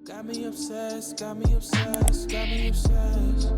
Got me obsessed, got me obsessed, got me obsessed.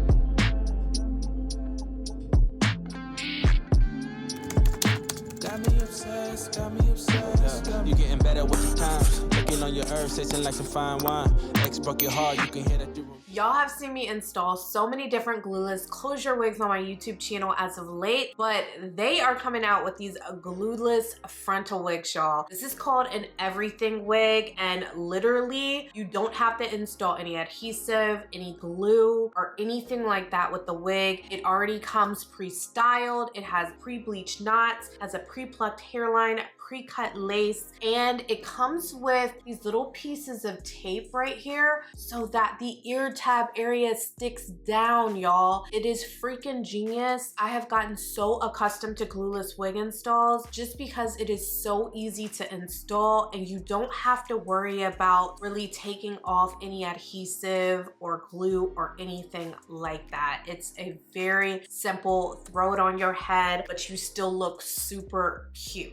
Got me obsessed, got me obsessed. You getting better with the times. Looking on your earth, tasting like some fine wine. Ex broke your heart, you can hear that through. Y'all have seen me install so many different glueless closure wigs on my YouTube channel as of late, but they are coming out with these glueless frontal wigs, y'all. This is called an everything wig, and literally you don't have to install any adhesive, any glue, or anything like that with the wig. It already comes pre-styled. It has pre-bleached knots, has a pre-plucked hairline, pre-cut lace, and it comes with these little pieces of tape right here so that the ear tab area sticks down, y'all. It is freaking genius. I have gotten so accustomed to glueless wig installs just because it is so easy to install and you don't have to worry about really taking off any adhesive or glue or anything like that. It's a very simple throw it on your head, but you still look super cute.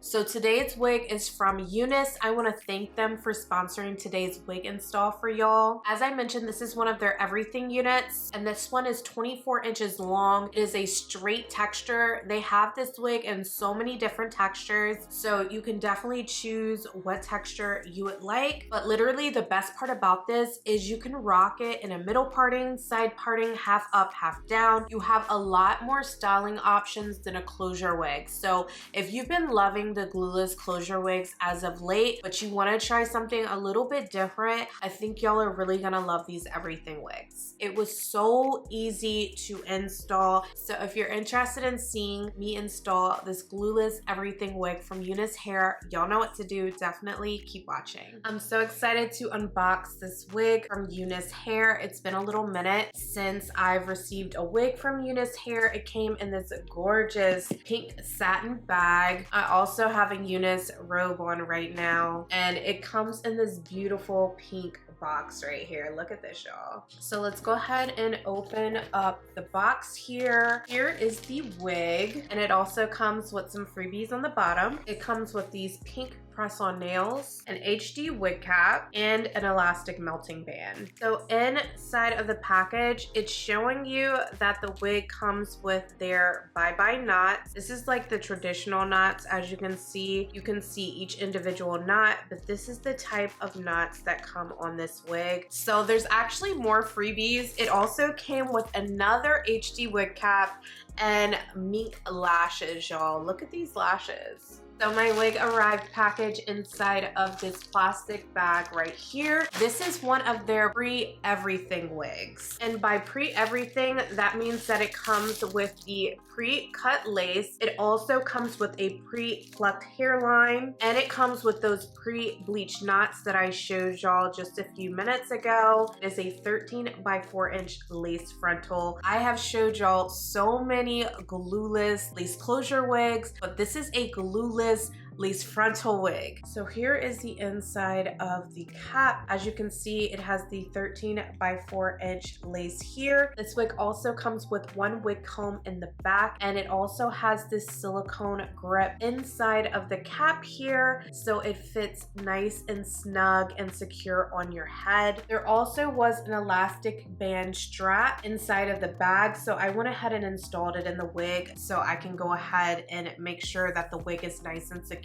So today's wig is from Unice. I want to thank them for sponsoring today's wig install for y'all. As I mentioned, this is one of their everything units, and this one is 24 inches long. It is a straight texture. They have this wig in so many different textures, so you can definitely choose what texture you would like. But literally the best part about this is you can rock it in a middle parting, side parting, half up, half down. You have a lot more styling options than a closure wig. So if you've been loving the glueless closure wigs as of late, but you want to try something a little bit different, I think y'all are really gonna love these everything wigs. It was so easy to install. So if you're interested in seeing me install this glueless everything wig from Unice Hair, y'all know what to do. Definitely keep watching. I'm so excited to unbox this wig from Unice Hair. It's been a little minute since I've received a wig from Unice Hair. It came in this gorgeous pink satin bag. I also have a Unice robe on right now, and it comes in this beautiful pink box right here. Look at this, y'all. So let's go ahead and open up the box here. Here is the wig, and it also comes with some freebies on the bottom. It comes with these pink press-on nails, an HD wig cap, and an elastic melting band. So inside of the package, it's showing you that the wig comes with their bye-bye knots. This is like the traditional knots. As you can see each individual knot, but this is the type of knots that come on this wig. So there's actually more freebies. It also came with another HD wig cap and mink lashes, y'all. Look at these lashes. So my wig arrived packaged inside of this plastic bag right here. This is one of their pre-everything wigs. And by pre-everything, that means that it comes with the pre-cut lace. It also comes with a pre-plucked hairline, and it comes with those pre-bleached knots that I showed y'all just a few minutes ago. It is a 13 by 4 inch lace frontal. I have showed y'all so many glueless lace closure wigs, but this is a glueless lace frontal wig. So here is the inside of the cap. As you can see, it has the 13 by 4 inch lace here. This wig also comes with one wig comb in the back, and it also has this silicone grip inside of the cap here, so it fits nice and snug and secure on your head. There also was an elastic band strap inside of the bag, so I went ahead and installed it in the wig so I can go ahead and make sure that the wig is nice and secure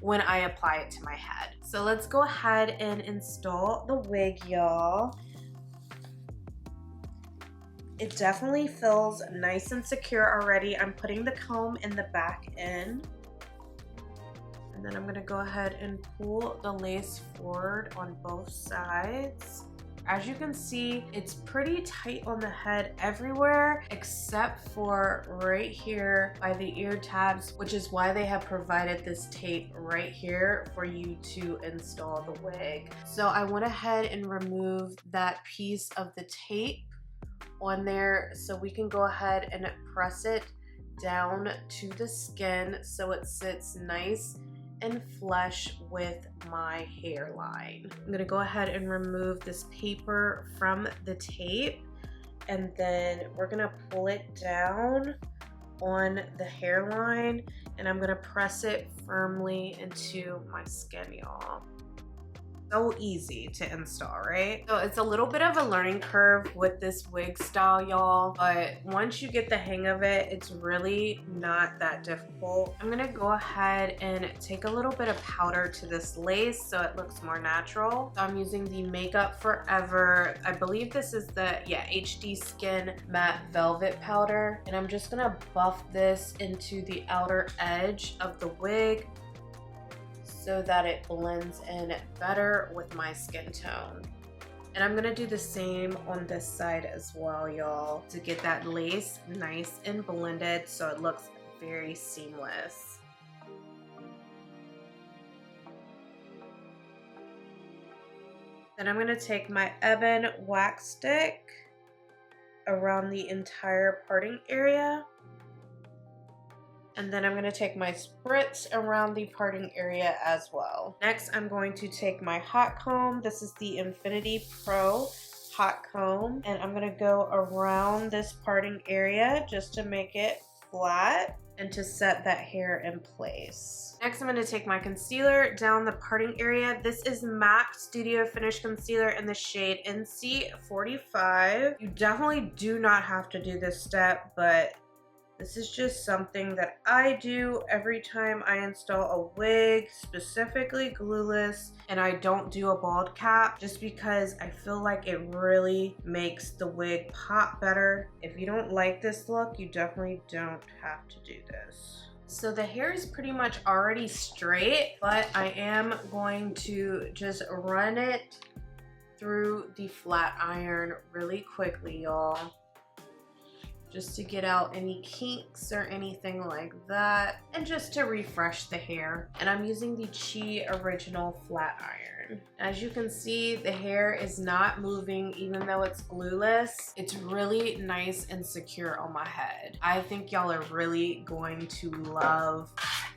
when I apply it to my head. So let's go ahead and install the wig, y'all. It definitely feels nice and secure already. I'm putting the comb in the back in, and then I'm gonna go ahead and pull the lace forward on both sides. As you can see, it's pretty tight on the head everywhere except for right here by the ear tabs, which is why they have provided this tape right here for you to install the wig. So I went ahead and removed that piece of the tape on there so we can go ahead and press it down to the skin so it sits nice and flush with my hairline. I'm gonna go ahead and remove this paper from the tape, and then we're gonna pull it down on the hairline, and I'm gonna press it firmly into my skin, y'all. so easy to install, right? So it's a little bit of a learning curve with this wig style, y'all, but once you get the hang of it, it's really not that difficult. I'm gonna go ahead and take a little bit of powder to this lace so it looks more natural. So I'm using the Makeup Forever, I believe this is the, yeah, HD Skin Matte Velvet Powder. And I'm just gonna buff this into the outer edge of the wig so that it blends in better with my skin tone. And I'm gonna do the same on this side as well, y'all, to get that lace nice and blended so it looks very seamless. Then I'm gonna take my Ebon wax stick around the entire parting area. And then I'm gonna take my spritz around the parting area as well. Next, I'm going to take my hot comb. This is the Infinity Pro hot comb. And I'm gonna go around this parting area just to make it flat and to set that hair in place. Next, I'm gonna take my concealer down the parting area. This is MAC Studio Finish Concealer in the shade NC45. You definitely do not have to do this step, but this is just something that I do every time I install a wig, specifically glueless, and I don't do a bald cap just because I feel like it really makes the wig pop better. If you don't like this look, you definitely don't have to do this. So the hair is pretty much already straight, but I am going to just run it through the flat iron really quickly, y'all, just to get out any kinks or anything like that, and just to refresh the hair. And I'm using the Chi Original Flat Iron. As you can see, the hair is not moving even though it's glueless. It's really nice and secure on my head. I think y'all are really going to love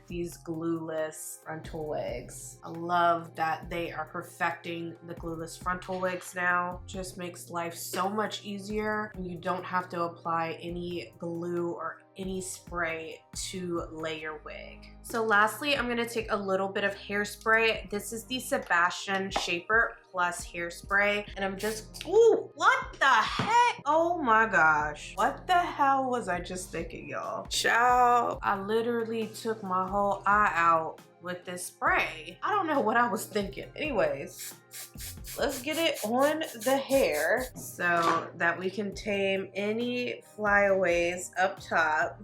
these glueless frontal wigs. I love that they are perfecting the glueless frontal wigs now. Just makes life so much easier when you don't have to apply any glue or any spray to lay your wig. So lastly, I'm gonna take a little bit of hairspray. This is the Sebastian Shaper Plus hairspray, and I'm just, ooh, what the heck? Oh my gosh. What the hell was I just thinking, y'all? Ciao. I literally took my whole eye out with this spray. I don't know what I was thinking. Anyways, let's get it on the hair so that we can tame any flyaways up top.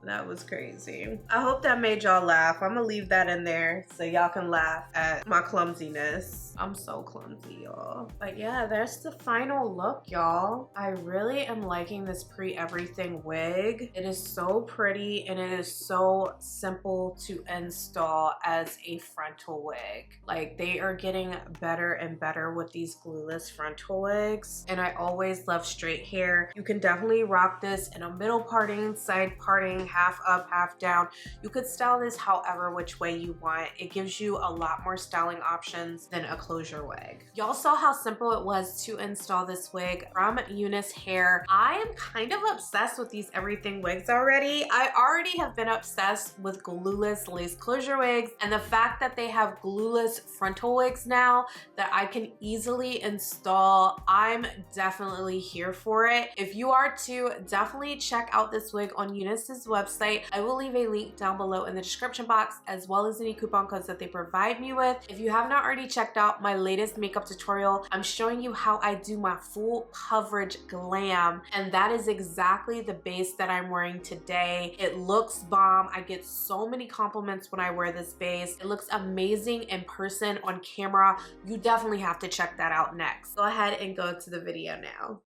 That was crazy. I hope that made y'all laugh. I'm gonna leave that in there so y'all can laugh at my clumsiness. I'm so clumsy, y'all. But yeah, that's the final look, y'all. I really am liking this pre-everything wig. It is so pretty and it is so simple to install as a frontal wig. Like, they are getting better and better with these glueless frontal wigs. And I always love straight hair. You can definitely rock this in a middle parting, side parting, half up, half down. You could style this however which way you want. It gives you a lot more styling options than a closure wig. Y'all saw how simple it was to install this wig from Unice Hair. I am kind of obsessed with these everything wigs already. I already have been obsessed with glueless lace closure wigs, and the fact that they have glueless frontal wigs now that I can easily install, I'm definitely here for it. If you are too, definitely check out this wig on Unice's website. I will leave a link down below in the description box, as well as any coupon codes that they provide me with. If you have not already checked out my latest makeup tutorial, I'm showing you how I do my full coverage glam, and that is exactly the base that I'm wearing today. It looks bomb. I get so many compliments when I wear this base. It looks amazing in person, on camera. You definitely have to check that out next. Go ahead and go to the video now.